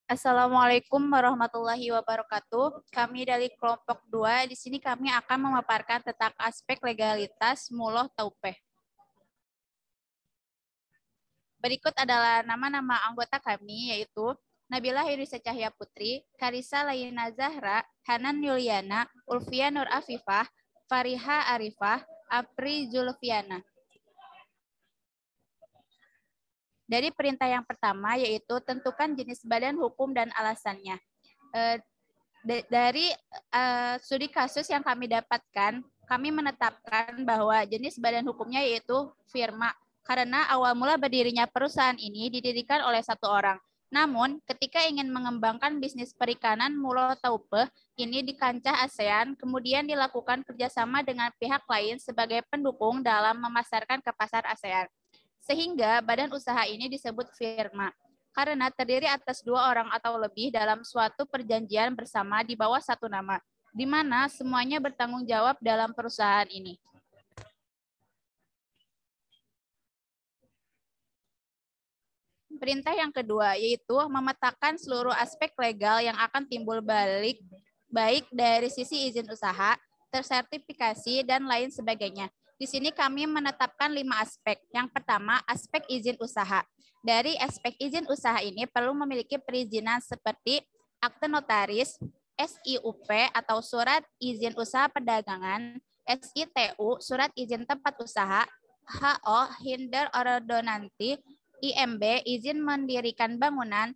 Assalamualaikum warahmatullahi wabarakatuh. Kami dari kelompok 2, di sini kami akan memaparkan tentang aspek legalitas Muloh Taupeh. Berikut adalah nama-nama anggota kami, yaitu Nabila Hirisa Cahya Putri, Karisa Layina Zahra, Hanan Yuliana, Ulfia Nur Afifah, Fariha Arifah, Apri Zulfiana. Dari perintah yang pertama, yaitu tentukan jenis badan hukum dan alasannya. Dari studi kasus yang kami dapatkan, kami menetapkan bahwa jenis badan hukumnya yaitu firma, karena awal mula berdirinya perusahaan ini didirikan oleh satu orang. Namun, ketika ingin mengembangkan bisnis perikanan Muloh Taupeh ini di kancah ASEAN, kemudian dilakukan kerjasama dengan pihak lain sebagai pendukung dalam memasarkan ke pasar ASEAN. Sehingga badan usaha ini disebut firma, karena terdiri atas dua orang atau lebih dalam suatu perjanjian bersama di bawah satu nama, di mana semuanya bertanggung jawab dalam perusahaan ini. Perintah yang kedua, yaitu memetakan seluruh aspek legal yang akan timbul balik, baik dari sisi izin usaha, tersertifikasi, dan lain sebagainya. Di sini kami menetapkan 5 aspek. Yang pertama, aspek izin usaha. Dari aspek izin usaha ini perlu memiliki perizinan seperti akte notaris, SIUP atau surat izin usaha perdagangan, SITU, surat izin tempat usaha, HO, hinder ordonansi, IMB, izin mendirikan bangunan,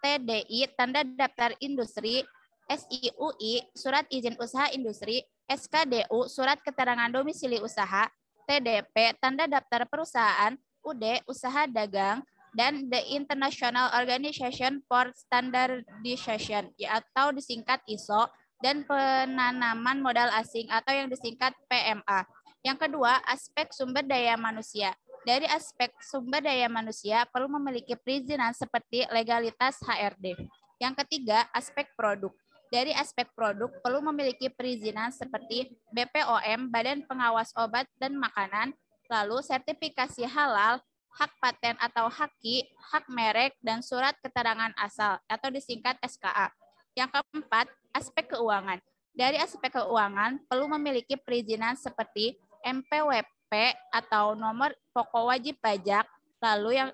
TDI, tanda daftar industri, SIUI, surat izin usaha industri, SKDU, surat keterangan domisili usaha, TDP, tanda daftar perusahaan, UD, usaha dagang, dan The International Organization for Standardization, atau disingkat ISO, dan penanaman modal asing, atau yang disingkat PMA. Yang kedua, aspek sumber daya manusia. Dari aspek sumber daya manusia perlu memiliki perizinan seperti legalitas HRD. Yang ketiga, aspek produk. Dari aspek produk perlu memiliki perizinan seperti BPOM, Badan Pengawas Obat dan Makanan, lalu sertifikasi halal, hak paten atau haki, hak merek, dan surat keterangan asal atau disingkat SKA. Yang keempat, aspek keuangan. Dari aspek keuangan perlu memiliki perizinan seperti MPWP atau nomor pokok wajib pajak, lalu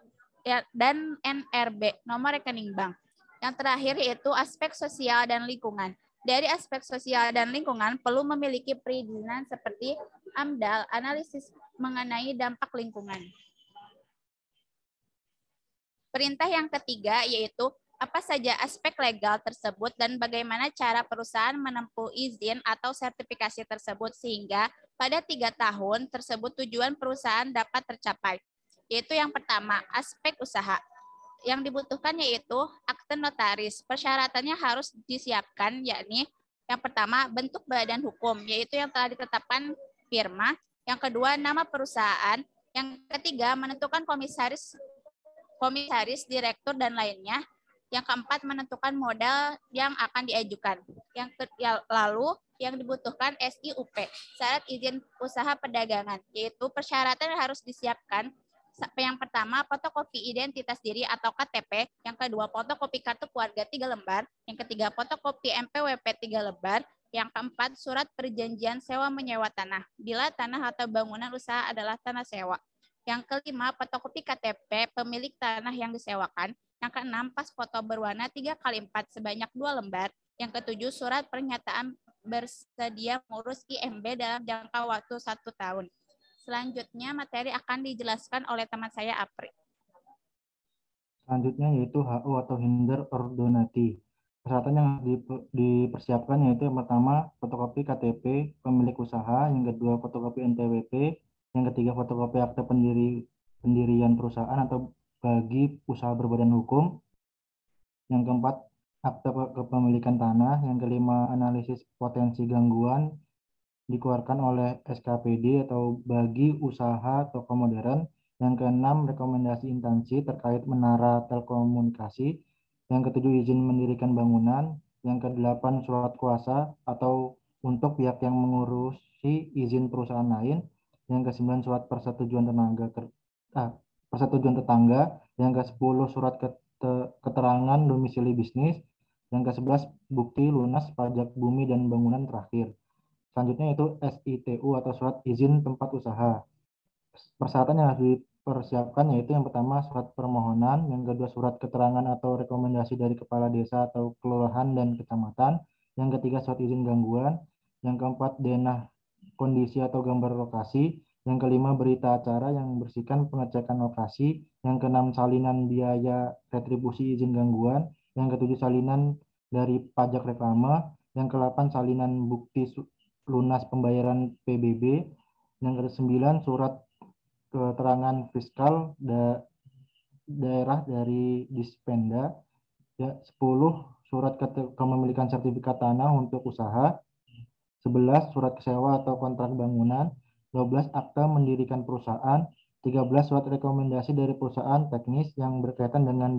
dan NRB, nomor rekening bank. Yang terakhir yaitu aspek sosial dan lingkungan. Dari aspek sosial dan lingkungan perlu memiliki perizinan seperti AMDAL, analisis mengenai dampak lingkungan. Perintah yang ketiga yaitu apa saja aspek legal tersebut dan bagaimana cara perusahaan menempuh izin atau sertifikasi tersebut sehingga pada 3 tahun tersebut tujuan perusahaan dapat tercapai. Yaitu yang pertama, aspek usaha. Yang dibutuhkan yaitu akte notaris. Persyaratannya harus disiapkan, yakni yang pertama bentuk badan hukum, yaitu yang telah ditetapkan firma. Yang kedua, nama perusahaan. Yang ketiga, menentukan komisaris, direktur, dan lainnya. Yang keempat, menentukan modal yang akan diajukan. Lalu yang dibutuhkan SIUP, syarat izin usaha perdagangan, yaitu persyaratan yang harus disiapkan. Yang pertama, fotokopi identitas diri atau KTP. Yang kedua, fotokopi kartu keluarga 3 lembar. Yang ketiga, fotokopi MPWP 3 lembar. Yang keempat, surat perjanjian sewa menyewa tanah, bila tanah atau bangunan usaha adalah tanah sewa. Yang kelima, fotokopi KTP pemilik tanah yang disewakan. Yang keenam, pas foto berwarna 3x4 sebanyak 2 lembar. Yang ketujuh, surat pernyataan bersedia mengurus IMB dalam jangka waktu 1 tahun. Selanjutnya, materi akan dijelaskan oleh teman saya, Apri. Selanjutnya yaitu HO atau hinder ordonati. Persyaratan yang dipersiapkan yaitu yang pertama, fotokopi KTP pemilik usaha, yang kedua, fotokopi NPWP, yang ketiga, fotokopi akte pendirian perusahaan atau bagi usaha berbadan hukum, yang keempat, akte kepemilikan tanah, yang kelima, analisis potensi gangguan dikeluarkan oleh SKPD atau bagi usaha toko modern. Yang keenam, rekomendasi instansi terkait menara telekomunikasi. Yang ketujuh, izin mendirikan bangunan. Yang kedelapan, surat kuasa atau untuk pihak yang mengurusi izin perusahaan lain. Yang kesembilan, surat persetujuan tetangga. Yang ke-10, surat keterangan domisili bisnis. Yang ke-11 bukti lunas pajak bumi dan bangunan terakhir. Selanjutnya itu SITU atau surat izin tempat usaha. Persyaratan yang harus dipersiapkan yaitu yang pertama surat permohonan, yang kedua surat keterangan atau rekomendasi dari kepala desa atau kelurahan dan kecamatan, yang ketiga surat izin gangguan, yang keempat denah kondisi atau gambar lokasi, yang kelima berita acara yang membersihkan pengecekan lokasi, yang keenam salinan biaya retribusi izin gangguan, yang ketujuh salinan dari pajak reklame, yang ke-8 salinan bukti lunas pembayaran PBB, yang ke-9 surat keterangan fiskal daerah dari Dispenda, ya, 10 surat kepemilikan sertifikat tanah untuk usaha, 11 surat sewa atau kontrak bangunan, 12 akta mendirikan perusahaan, 13 surat rekomendasi dari perusahaan teknis yang berkaitan dengan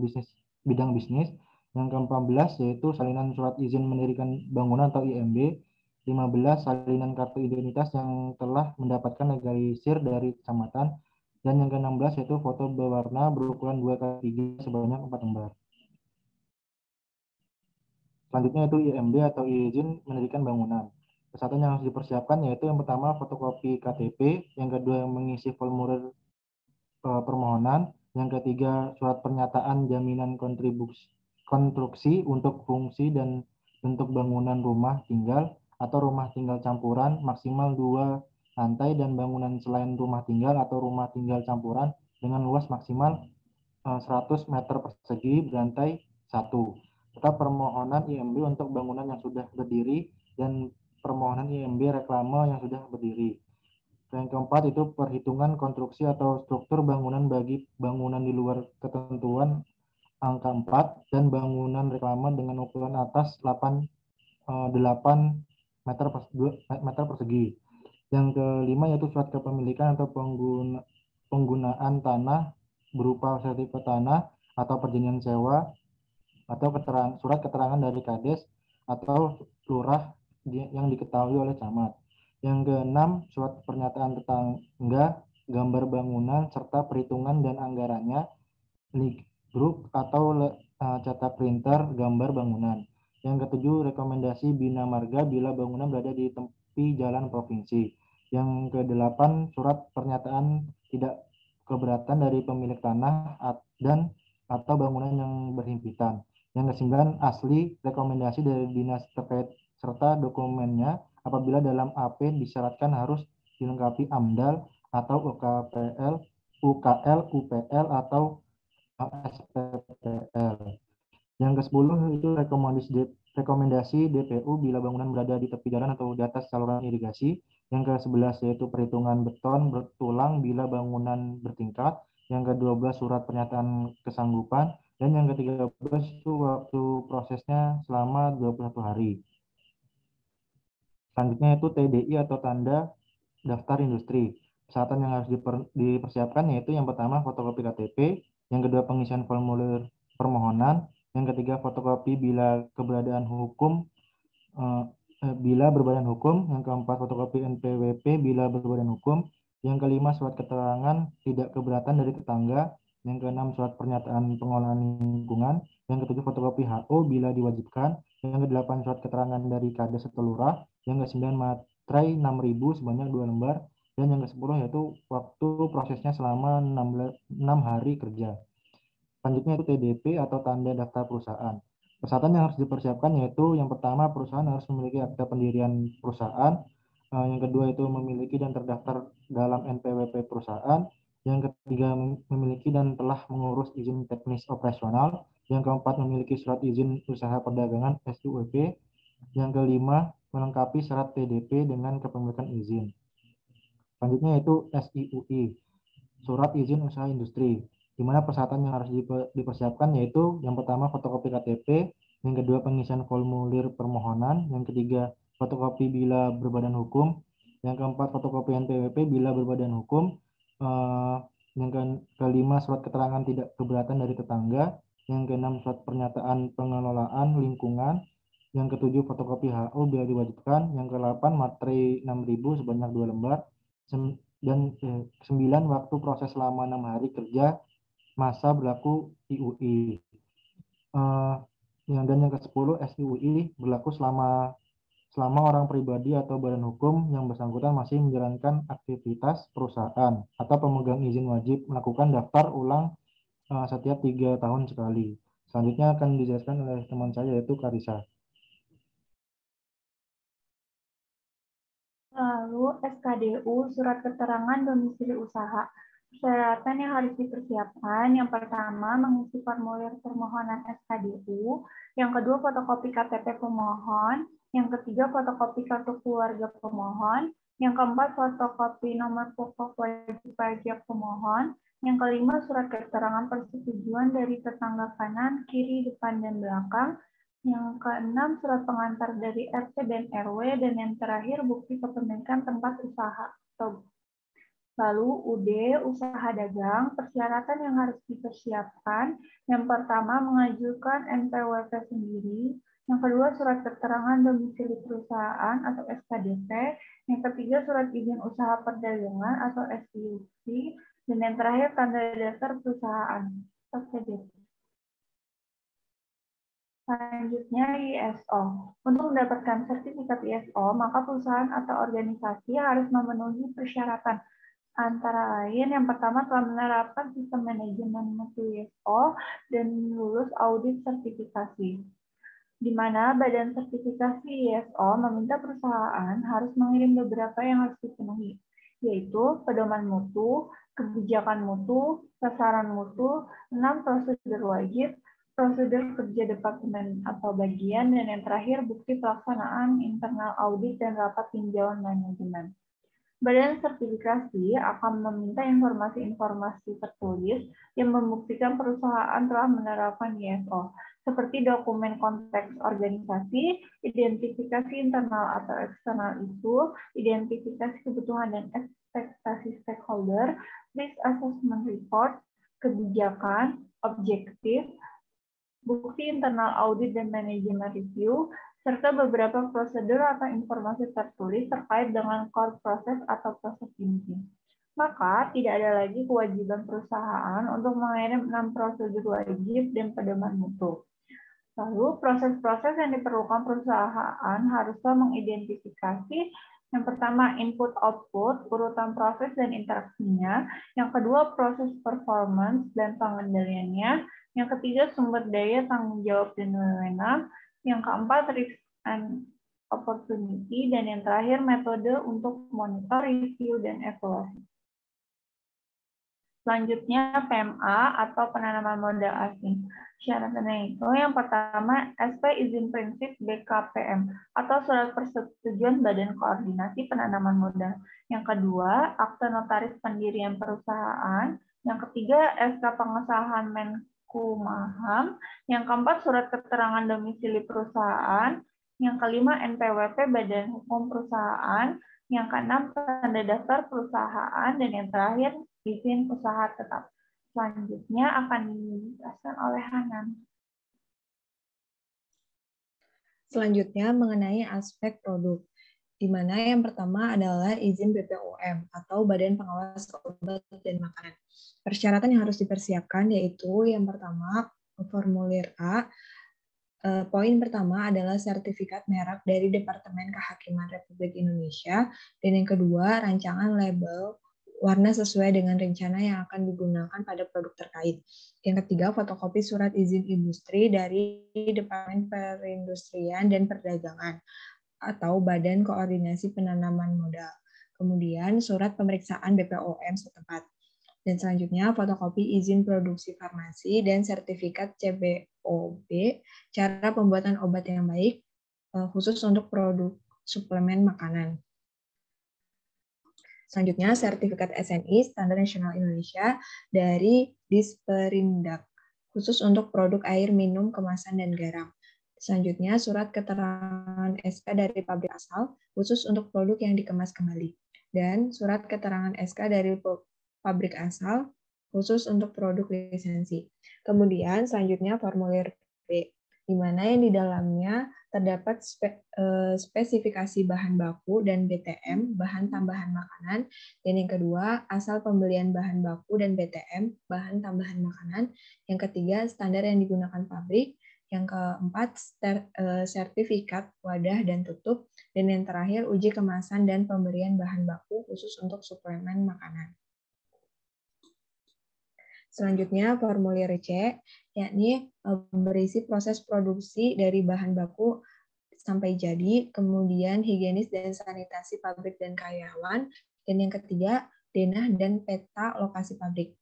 bidang bisnis, yang ke-14 yaitu salinan surat izin mendirikan bangunan atau IMB, 15 salinan kartu identitas yang telah mendapatkan legalisir dari kecamatan, dan yang ke-16 yaitu foto berwarna berukuran 2x3 sebanyak 4 lembar. Selanjutnya itu IMB atau izin mendirikan bangunan. Persyaratan yang harus dipersiapkan yaitu yang pertama fotokopi KTP, yang kedua mengisi formulir permohonan, yang ketiga surat pernyataan jaminan konstruksi untuk fungsi dan bentuk bangunan rumah tinggal atau rumah tinggal campuran maksimal 2 lantai dan bangunan selain rumah tinggal atau rumah tinggal campuran dengan luas maksimal 100 meter persegi berantai 1. Serta permohonan IMB untuk bangunan yang sudah berdiri dan permohonan IMB reklame yang sudah berdiri. Yang keempat itu perhitungan konstruksi atau struktur bangunan bagi bangunan di luar ketentuan angka 4 dan bangunan reklame dengan ukuran atas 8 meter persegi. Yang kelima yaitu surat kepemilikan atau penggunaan tanah berupa sertifikat tanah atau perjanjian sewa atau surat keterangan dari Kades atau lurah yang diketahui oleh camat. Yang keenam, surat pernyataan tetangga, gambar bangunan, serta perhitungan dan anggarannya, grup atau cetak printer gambar bangunan. Yang ketujuh, rekomendasi bina marga bila bangunan berada di tepi jalan provinsi. Yang kedelapan, surat pernyataan tidak keberatan dari pemilik tanah dan atau bangunan yang berhimpitan. Yang kesembilan, asli rekomendasi dari dinas terkait serta dokumennya apabila dalam AP disyaratkan harus dilengkapi AMDAL atau UKL, UPL atau SPPL. Yang ke-10 itu rekomendasi DPU bila bangunan berada di tepi jalan atau di atas saluran irigasi. Yang ke-11 yaitu perhitungan beton bertulang bila bangunan bertingkat. Yang ke-12 surat pernyataan kesanggupan. Dan yang ke-13 itu waktu prosesnya selama 21 hari. Selanjutnya itu TDI atau tanda daftar industri. Persyaratan yang harus dipersiapkan yaitu yang pertama fotokopi KTP, yang kedua pengisian formulir permohonan, yang ketiga fotokopi bila berbadan hukum, yang keempat fotokopi NPWP bila berbadan hukum, yang kelima surat keterangan tidak keberatan dari tetangga, yang keenam surat pernyataan pengolahan lingkungan, yang ketujuh fotokopi HO bila diwajibkan, yang kedelapan surat keterangan dari Kades atau lurah, yang ke-9 materai 6.000 sebanyak 2 lembar, dan yang ke-10 yaitu waktu prosesnya selama 6 hari kerja. Selanjutnya itu TDP atau tanda daftar perusahaan. Persyaratan yang harus dipersiapkan yaitu yang pertama perusahaan harus memiliki akta pendirian perusahaan, yang kedua itu memiliki dan terdaftar dalam NPWP perusahaan, yang ketiga memiliki dan telah mengurus izin teknis operasional, yang keempat memiliki surat izin usaha perdagangan SUUP, yang kelima melengkapi syarat TDP dengan kepemilikan izin. Selanjutnya itu SIUI, surat izin usaha industri, di mana persyaratan yang harus dipersiapkan yaitu yang pertama fotokopi KTP, yang kedua pengisian formulir permohonan, yang ketiga fotokopi bila berbadan hukum, yang keempat fotokopi NPWP bila berbadan hukum, yang kelima surat keterangan tidak keberatan dari tetangga, yang keenam surat pernyataan pengelolaan lingkungan, yang ketujuh fotokopi HO bila diwajibkan, yang ke-8 materai 6.000 sebanyak 2 lembar, dan 9 waktu proses selama 6 hari kerja masa berlaku IUI. Dan yang ke-10 SIUI berlaku selama orang pribadi atau badan hukum yang bersangkutan masih menjalankan aktivitas perusahaan atau pemegang izin wajib melakukan daftar ulang setiap 3 tahun sekali. Selanjutnya akan dijelaskan oleh teman saya yaitu Karisa. Lalu SKDU, surat keterangan domisili usaha. Persyaratan yang harus dipersiapkan, yang pertama mengisi formulir permohonan SKDU, yang kedua fotokopi KTP pemohon, yang ketiga fotokopi kartu keluarga pemohon, yang keempat fotokopi nomor pokok wajib pajak pemohon, yang kelima surat keterangan persetujuan dari tetangga kanan, kiri, depan, dan belakang, yang keenam, surat pengantar dari RT dan RW, dan yang terakhir, bukti kepemilikan tempat usaha. Lalu UD, usaha dagang, persyaratan yang harus dipersiapkan. Yang pertama, mengajukan NPWP sendiri. Yang kedua, surat keterangan domisili perusahaan atau SKDP. Yang ketiga, surat izin usaha perdagangan atau SIUP. Dan yang terakhir, tanda daftar perusahaan atau TDP. Selanjutnya ISO. Untuk mendapatkan sertifikat ISO, maka perusahaan atau organisasi harus memenuhi persyaratan. Antara lain, yang pertama telah menerapkan sistem manajemen mutu ISO dan lulus audit sertifikasi. Di mana Badan Sertifikasi ISO meminta perusahaan harus mengirim beberapa yang harus dipenuhi, yaitu pedoman mutu, kebijakan mutu, sasaran mutu, 6 prosedur wajib, prosedur kerja departemen atau bagian, dan yang terakhir bukti pelaksanaan internal audit dan rapat tinjauan manajemen. Badan sertifikasi akan meminta informasi-informasi tertulis yang membuktikan perusahaan telah menerapkan ISO, seperti dokumen konteks organisasi, identifikasi internal atau eksternal isu, identifikasi kebutuhan dan ekspektasi stakeholder, risk assessment report, kebijakan, objektif, bukti internal audit dan manajemen review, serta beberapa prosedur atau informasi tertulis terkait dengan core proses atau proses inti. Maka, tidak ada lagi kewajiban perusahaan untuk mengirim 6 prosedur wajib dan pedoman mutu. Lalu, proses-proses yang diperlukan perusahaan haruslah mengidentifikasi yang pertama, input-output, urutan proses dan interaksinya. Yang kedua, proses performance dan pengendaliannya. Yang ketiga, sumber daya, tanggung jawab, dan wewenang. Yang keempat, risk and opportunity. Dan yang terakhir, metode untuk monitor, review, dan evaluasi. Selanjutnya, PMA atau penanaman modal asing. Syaratnya itu yang pertama, SP izin prinsip BKPM atau surat persetujuan Badan Koordinasi Penanaman Modal. Yang kedua, akte notaris pendirian perusahaan. Yang ketiga, SK pengesahan Menkumham. Yang keempat, surat keterangan domisili perusahaan. Yang kelima, NPWP Badan Hukum Perusahaan. Yang keenam, tanda daftar perusahaan. Dan yang terakhir, izin usaha tetap. Selanjutnya akan dijelaskan oleh Hanan. Selanjutnya mengenai aspek produk, di mana yang pertama adalah izin BPOM atau Badan Pengawas Obat dan Makanan. Persyaratan yang harus dipersiapkan yaitu yang pertama formulir A. Poin pertama adalah sertifikat merek dari Departemen Kehakiman Republik Indonesia, dan yang kedua rancangan label warna sesuai dengan rencana yang akan digunakan pada produk terkait. Yang ketiga, fotokopi surat izin industri dari Departemen Perindustrian dan Perdagangan atau Badan Koordinasi Penanaman Modal. Kemudian, surat pemeriksaan BPOM setempat. Dan selanjutnya, fotokopi izin produksi farmasi dan sertifikat CBOB, cara pembuatan obat yang baik, khusus untuk produk suplemen makanan. Selanjutnya, sertifikat SNI, Standar Nasional Indonesia, dari Disperindak, khusus untuk produk air minum, kemasan, dan garam. Selanjutnya, surat keterangan SK dari pabrik asal, khusus untuk produk yang dikemas kembali. Dan surat keterangan SK dari pabrik asal, khusus untuk produk lisensi. Kemudian, selanjutnya, formulir B. di mana yang di dalamnya terdapat spesifikasi bahan baku dan BTM, bahan tambahan makanan, dan yang kedua, asal pembelian bahan baku dan BTM, bahan tambahan makanan, yang ketiga, standar yang digunakan pabrik, yang keempat, sertifikat wadah dan tutup, dan yang terakhir, uji kemasan dan pemberian bahan baku khusus untuk suplemen makanan. Selanjutnya, formulir C, yakni berisi proses produksi dari bahan baku sampai jadi, kemudian higienis dan sanitasi pabrik dan karyawan, dan yang ketiga, denah dan peta lokasi pabrik.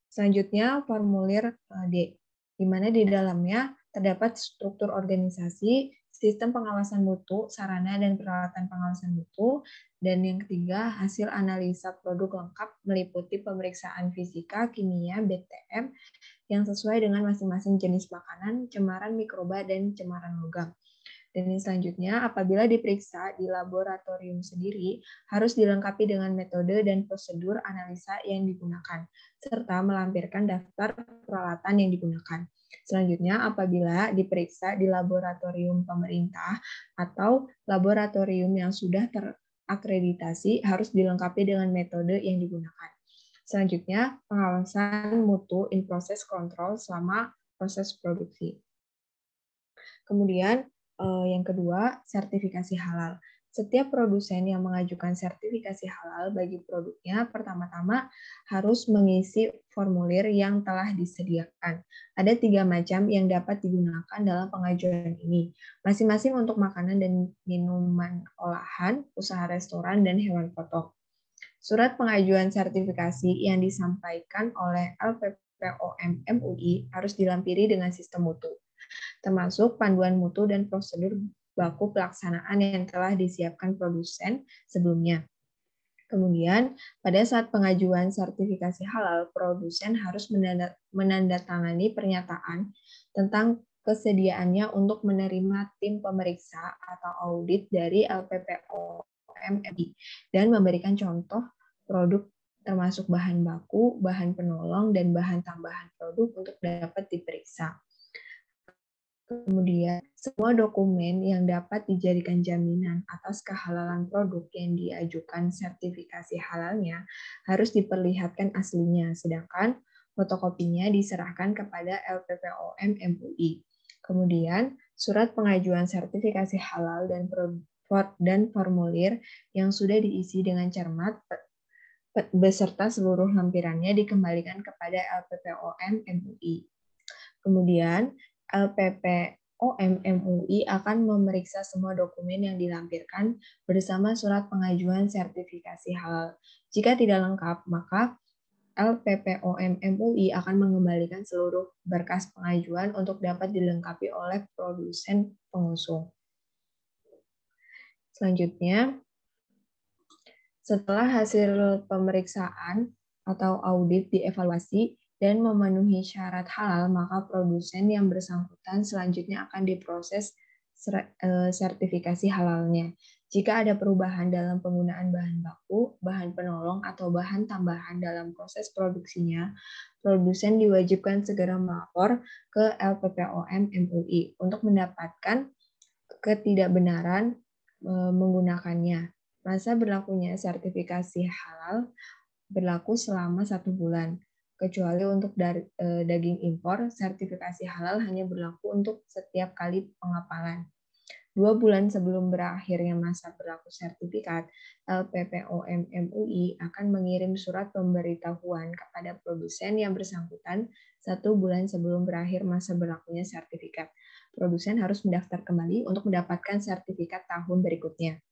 Selanjutnya, formulir D, di mana di dalamnya terdapat struktur organisasi, sistem pengawasan mutu, sarana dan peralatan pengawasan mutu, dan yang ketiga, hasil analisa produk lengkap meliputi pemeriksaan fisika, kimia, BTM, yang sesuai dengan masing-masing jenis makanan, cemaran mikroba, dan cemaran logam. Dan yang selanjutnya, apabila diperiksa di laboratorium sendiri, harus dilengkapi dengan metode dan prosedur analisa yang digunakan, serta melampirkan daftar peralatan yang digunakan. Selanjutnya, apabila diperiksa di laboratorium pemerintah atau laboratorium yang sudah terakreditasi, harus dilengkapi dengan metode yang digunakan. Selanjutnya, pengawasan mutu in process control selama proses produksi. Kemudian, yang kedua, sertifikasi halal. Setiap produsen yang mengajukan sertifikasi halal bagi produknya, pertama-tama harus mengisi formulir yang telah disediakan. Ada 3 macam yang dapat digunakan dalam pengajuan ini, masing-masing untuk makanan dan minuman olahan, usaha restoran, dan hewan potong. Surat pengajuan sertifikasi yang disampaikan oleh LPPOM MUI harus dilampiri dengan sistem mutu, termasuk panduan mutu dan prosedur baku pelaksanaan yang telah disiapkan produsen sebelumnya. Kemudian, pada saat pengajuan sertifikasi halal, produsen harus menandatangani pernyataan tentang kesediaannya untuk menerima tim pemeriksa atau audit dari LPPOM MUI dan memberikan contoh produk termasuk bahan baku, bahan penolong, dan bahan tambahan produk untuk dapat diperiksa. Kemudian, semua dokumen yang dapat dijadikan jaminan atas kehalalan produk yang diajukan sertifikasi halalnya harus diperlihatkan aslinya, sedangkan fotokopinya diserahkan kepada LPPOM MUI. Kemudian, surat pengajuan sertifikasi halal dan formulir yang sudah diisi dengan cermat beserta seluruh lampirannya dikembalikan kepada LPPOM MUI. Kemudian, LPPOM MUI akan memeriksa semua dokumen yang dilampirkan bersama surat pengajuan sertifikasi halal. Jika tidak lengkap, maka LPPOM MUI akan mengembalikan seluruh berkas pengajuan untuk dapat dilengkapi oleh produsen pengusung. Selanjutnya, setelah hasil pemeriksaan atau audit dievaluasi dan memenuhi syarat halal, maka produsen yang bersangkutan selanjutnya akan diproses sertifikasi halalnya. Jika ada perubahan dalam penggunaan bahan baku, bahan penolong, atau bahan tambahan dalam proses produksinya, produsen diwajibkan segera melapor ke LPPOM MUI untuk mendapatkan ketidakbenaran menggunakannya. Masa berlakunya sertifikasi halal berlaku selama 1 bulan. Kecuali untuk daging impor, sertifikasi halal hanya berlaku untuk setiap kali pengapalan. 2 bulan sebelum berakhirnya masa berlaku sertifikat, LPPOM MUI akan mengirim surat pemberitahuan kepada produsen yang bersangkutan 1 bulan sebelum berakhir masa berlakunya sertifikat. Produsen harus mendaftar kembali untuk mendapatkan sertifikat tahun berikutnya.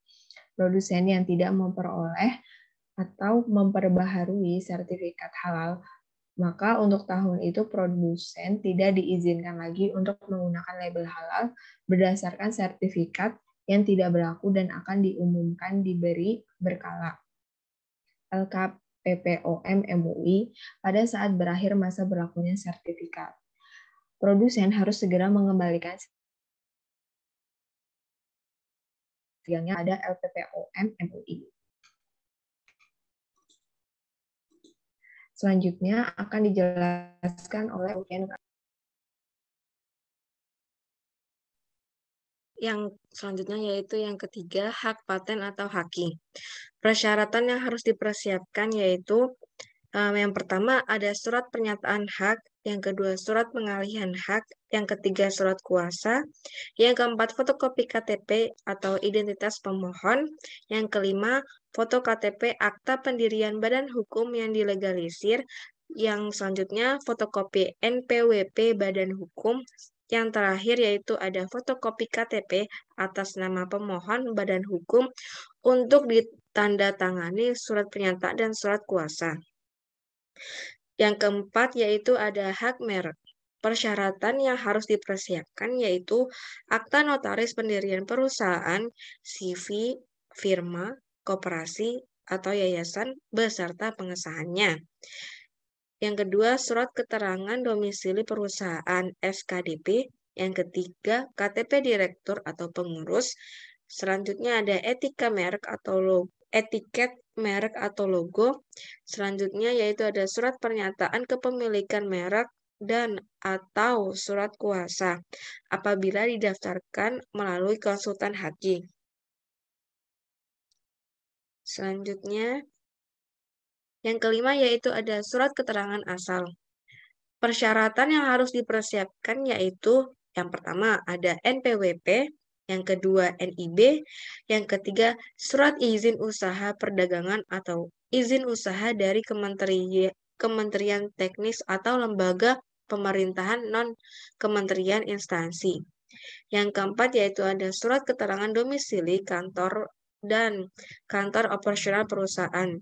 Produsen yang tidak memperoleh atau memperbaharui sertifikat halal, maka untuk tahun itu produsen tidak diizinkan lagi untuk menggunakan label halal berdasarkan sertifikat yang tidak berlaku dan akan diumumkan diberi berkala. LKPPOM MUI pada saat berakhir masa berlakunya sertifikat. Produsen harus segera mengembalikan yang ada LPPOM MUI. Selanjutnya akan dijelaskan oleh Ujian yang selanjutnya yaitu yang ketiga, hak paten atau haki. Persyaratan yang harus dipersiapkan yaitu yang pertama ada surat pernyataan hak, yang kedua surat pengalihan hak, yang ketiga surat kuasa, yang keempat fotokopi KTP atau identitas pemohon, yang kelima foto KTP akta pendirian badan hukum yang dilegalisir, yang selanjutnya fotokopi NPWP badan hukum, yang terakhir yaitu ada fotokopi KTP atas nama pemohon badan hukum untuk ditandatangani surat pernyataan dan surat kuasa. Yang keempat yaitu ada hak merek. Persyaratan yang harus dipersiapkan yaitu akta notaris pendirian perusahaan, CV, firma, koperasi, atau yayasan beserta pengesahannya. Yang kedua, surat keterangan domisili perusahaan SKDP. Yang ketiga, KTP direktur atau pengurus. Selanjutnya ada etika merek atau etiket merek atau logo. Selanjutnya yaitu ada surat pernyataan kepemilikan merek dan atau surat kuasa apabila didaftarkan melalui konsultan haki. Selanjutnya yang kelima yaitu ada surat keterangan asal. Persyaratan yang harus dipersiapkan yaitu yang pertama ada NPWP, yang kedua NIB, yang ketiga surat izin usaha perdagangan atau izin usaha dari Kementerian Teknis atau lembaga pemerintahan non-kementerian instansi. Yang keempat yaitu ada surat keterangan domisili kantor dan kantor operasional perusahaan.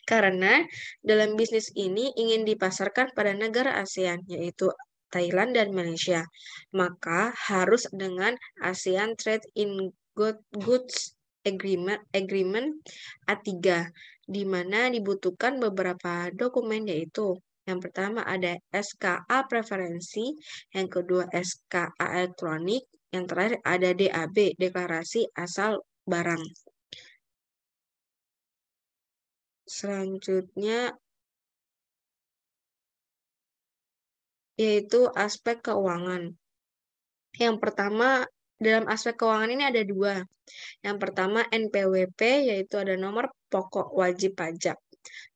Karena dalam bisnis ini ingin dipasarkan pada negara ASEAN, yaitu Thailand dan Malaysia, maka harus dengan ASEAN Trade in Goods Agreement A3, di mana dibutuhkan beberapa dokumen yaitu yang pertama ada SKA preferensi, yang kedua SKA elektronik, yang terakhir ada DAB, deklarasi asal barang. Selanjutnya yaitu aspek keuangan. Yang pertama, dalam aspek keuangan ini ada dua. Yang pertama NPWP, yaitu ada nomor pokok wajib pajak.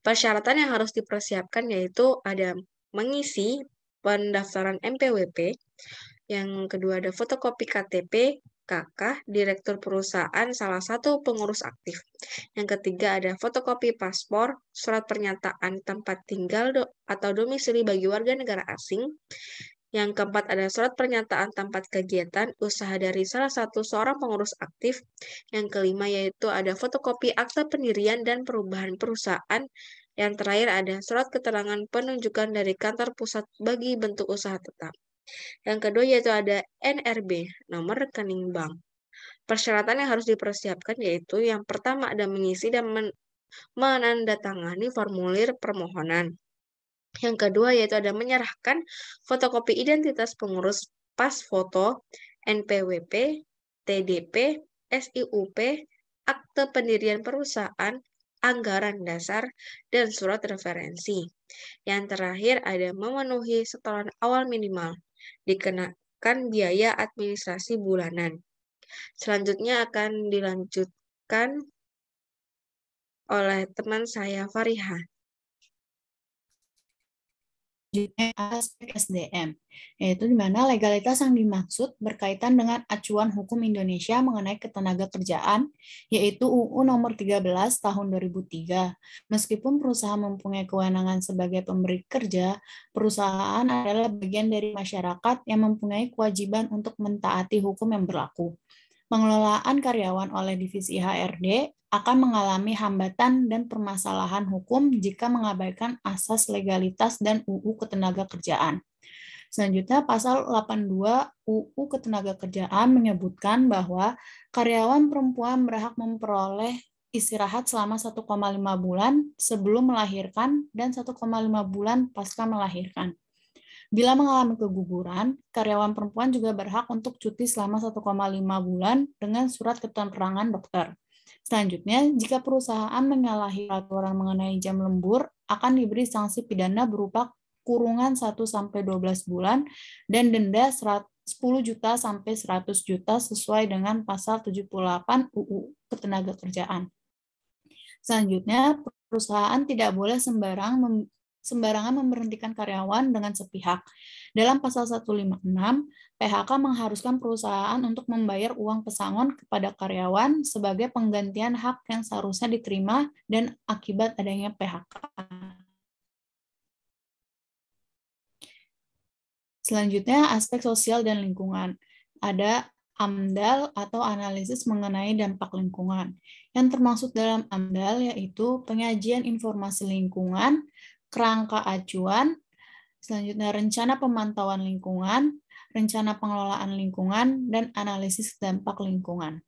Persyaratan yang harus dipersiapkan yaitu ada mengisi pendaftaran NPWP. Yang kedua ada fotokopi KTP, KK, direktur perusahaan salah satu pengurus aktif. Yang ketiga ada fotokopi paspor, surat pernyataan tempat tinggal atau domisili bagi warga negara asing. Yang keempat ada surat pernyataan tempat kegiatan usaha dari salah satu seorang pengurus aktif. Yang kelima yaitu ada fotokopi akta pendirian dan perubahan perusahaan. Yang terakhir ada surat keterangan penunjukan dari kantor pusat bagi bentuk usaha tetap. Yang kedua yaitu ada NRB, nomor rekening bank. Persyaratan yang harus dipersiapkan yaitu yang pertama ada mengisi dan menandatangani formulir permohonan. Yang kedua yaitu ada menyerahkan fotokopi identitas pengurus pas foto, NPWP, TDP, SIUP, akte pendirian perusahaan, anggaran dasar, dan surat referensi. Yang terakhir ada memenuhi setoran awal minimal, dikenakan biaya administrasi bulanan. Selanjutnya akan dilanjutkan oleh teman saya Fariha. Aspek SDM, yaitu di mana legalitas yang dimaksud berkaitan dengan acuan hukum Indonesia mengenai ketenagakerjaan, yaitu UU nomor 13 tahun 2003. Meskipun perusahaan mempunyai kewenangan sebagai pemberi kerja, perusahaan adalah bagian dari masyarakat yang mempunyai kewajiban untuk mentaati hukum yang berlaku. Pengelolaan karyawan oleh divisi HRD akan mengalami hambatan dan permasalahan hukum jika mengabaikan asas legalitas dan UU Ketenagakerjaan. Selanjutnya, pasal 82 UU Ketenagakerjaan menyebutkan bahwa karyawan perempuan berhak memperoleh istirahat selama 1,5 bulan sebelum melahirkan dan 1,5 bulan pasca melahirkan. Bila mengalami keguguran, karyawan perempuan juga berhak untuk cuti selama 1,5 bulan dengan surat keterangan dokter. Selanjutnya, jika perusahaan menyalahi peraturan mengenai jam lembur, akan diberi sanksi pidana berupa kurungan 1-12 bulan dan denda 10 juta sampai 100 juta sesuai dengan pasal 78 UU Ketenagakerjaan. Selanjutnya, perusahaan tidak boleh sembarangan memberhentikan karyawan dengan sepihak. Dalam pasal 156, PHK mengharuskan perusahaan untuk membayar uang pesangon kepada karyawan sebagai penggantian hak yang seharusnya diterima dan akibat adanya PHK. Selanjutnya, aspek sosial dan lingkungan. Ada AMDAL atau analisis mengenai dampak lingkungan. Yang termasuk dalam AMDAL yaitu penyajian informasi lingkungan, kerangka acuan, selanjutnya rencana pemantauan lingkungan, rencana pengelolaan lingkungan, dan analisis dampak lingkungan.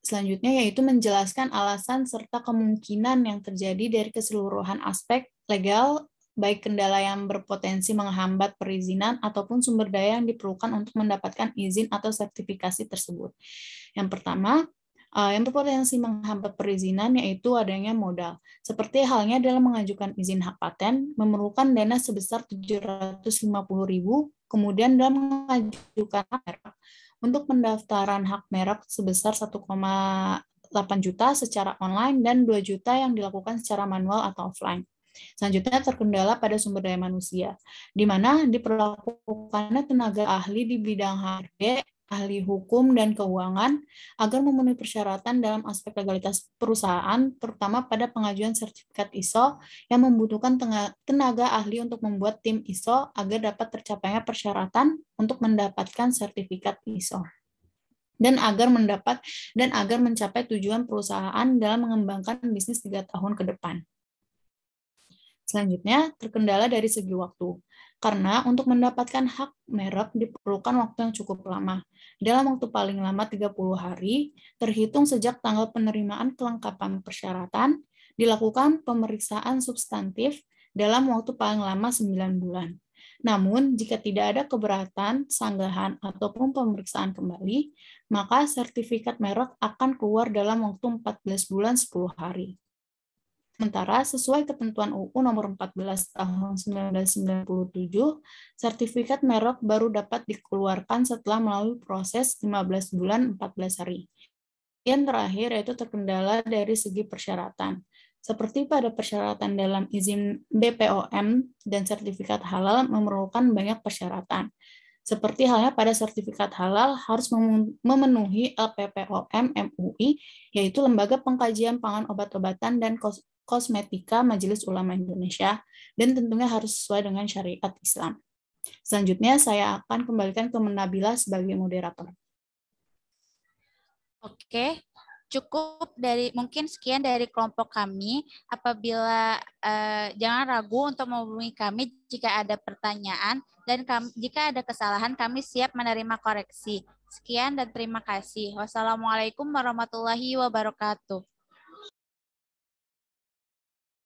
Selanjutnya yaitu menjelaskan alasan serta kemungkinan yang terjadi dari keseluruhan aspek legal, baik kendala yang berpotensi menghambat perizinan ataupun sumber daya yang diperlukan untuk mendapatkan izin atau sertifikasi tersebut. Yang pertama, yang berpotensi menghambat perizinan yaitu adanya modal. Seperti halnya dalam mengajukan izin hak paten, memerlukan dana sebesar 750.000, kemudian dalam mengajukan hak merek, untuk pendaftaran hak merek sebesar 1,8 juta secara online dan 2 juta yang dilakukan secara manual atau offline. Selanjutnya, terkendala pada sumber daya manusia, di mana diperlakukannya tenaga ahli di bidang HRD, ahli hukum dan keuangan, agar memenuhi persyaratan dalam aspek legalitas perusahaan, terutama pada pengajuan sertifikat ISO yang membutuhkan tenaga ahli untuk membuat tim ISO agar dapat tercapainya persyaratan untuk mendapatkan sertifikat ISO. Dan agar mencapai tujuan perusahaan dalam mengembangkan bisnis 3 tahun ke depan. Selanjutnya, terkendala dari segi waktu. Karena untuk mendapatkan hak merek diperlukan waktu yang cukup lama. Dalam waktu paling lama 30 hari, terhitung sejak tanggal penerimaan kelengkapan persyaratan, dilakukan pemeriksaan substantif dalam waktu paling lama 9 bulan. Namun, jika tidak ada keberatan, sanggahan, ataupun pemeriksaan kembali, maka sertifikat merek akan keluar dalam waktu 14 bulan 10 hari. Sementara sesuai ketentuan UU nomor 14 tahun 1997, sertifikat merek baru dapat dikeluarkan setelah melalui proses 15 bulan 14 hari. Yang terakhir yaitu terkendala dari segi persyaratan. Seperti pada persyaratan dalam izin BPOM dan sertifikat halal memerlukan banyak persyaratan. Seperti halnya pada sertifikat halal harus memenuhi LPPOM MUI, yaitu Lembaga Pengkajian Pangan Obat-obatan dan Kosmetika Majelis Ulama Indonesia, dan tentunya harus sesuai dengan syariat Islam. Selanjutnya saya akan kembalikan ke Nabila sebagai moderator. Oke, cukup mungkin sekian dari kelompok kami. Apabila jangan ragu untuk menghubungi kami jika ada pertanyaan, dan jika ada kesalahan kami siap menerima koreksi. Sekian dan terima kasih. Wassalamualaikum warahmatullahi wabarakatuh.